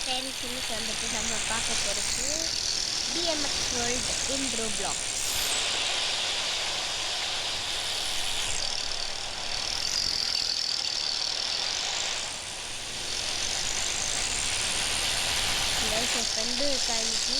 Friends இன்னைக்கு வந்துட்டு நம்ம பார்க்க போகிறது BMX வேர்ல்ட் இன் ரோப்ளாக்ஸ். என் ஃப்ரெண்டு உட்காந்துச்சு.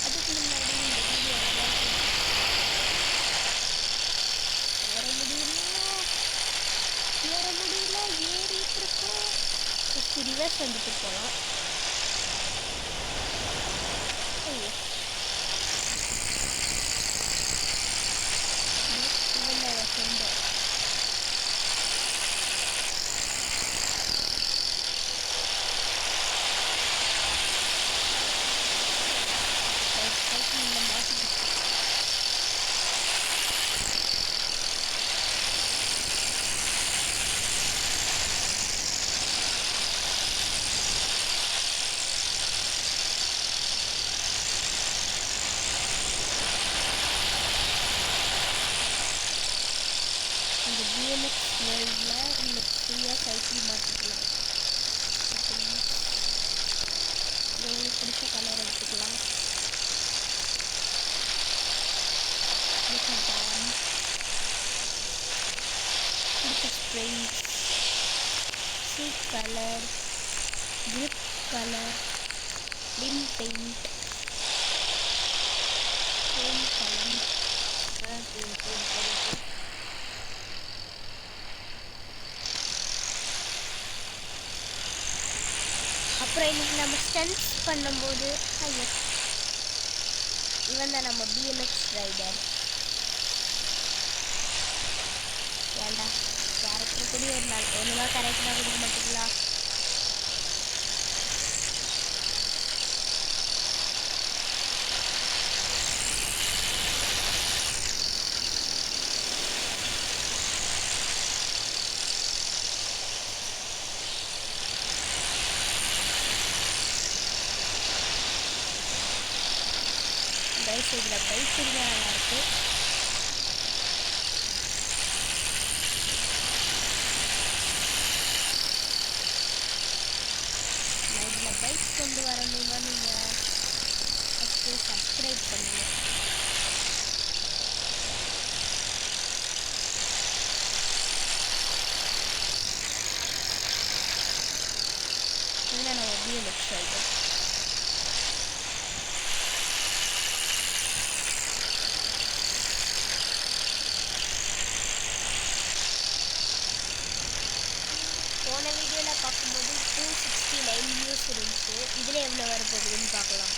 அதுக்கு முன்னாடி இந்த வீடியோ ஏற முடியல ஏறிட்டு இருக்கோம். ஃபஸ்ட்டு ரிவர்ஸ் வந்துட்டு போகலாம். ஐயோ இவன் ஃப்ரெண்டு இந்த மாட்டிக்கிட்டு இந்த BMX வேர்ல்டில் இந்த ஃப்ரீயாக சைக்கிள் மாட்டிக்கலாம். உங்களுக்கு பிடிச்ச கலர் எடுத்துக்கலாம். பிடிச்ச spring, seat colour, grip colour, rim paint, paint colour. அப்புறம் இன்னைக்கு நம்ம ஸ்டன்ட்ஸ் பண்ணும்போது ஐயோ இவன் தான் நம்ம BMX ரைடர். ஏண்டா கேரக்டர் கூட ஒரு நாள் ஒழுங்காக கேரக்டராக கொடுக்க மாட்டீங்களா? கைஸ் இதில் பைக் இருந்தால் நல்லாயிருக்கு. நான் இதில் பைக் கொண்டு வரணும்னா நீங்கள் ஃபஸ்ட்டு சப்ஸ்கிரைப் பண்ணுங்கள். இதுதான் நம்ம BMX ரைடர். போன வீடியோவில் பார்க்கும்போது 269 வியூஸ் இருந்துச்சு. இதில் எவ்வளோ வரப்போகுதுன்னு பார்க்கலாம்.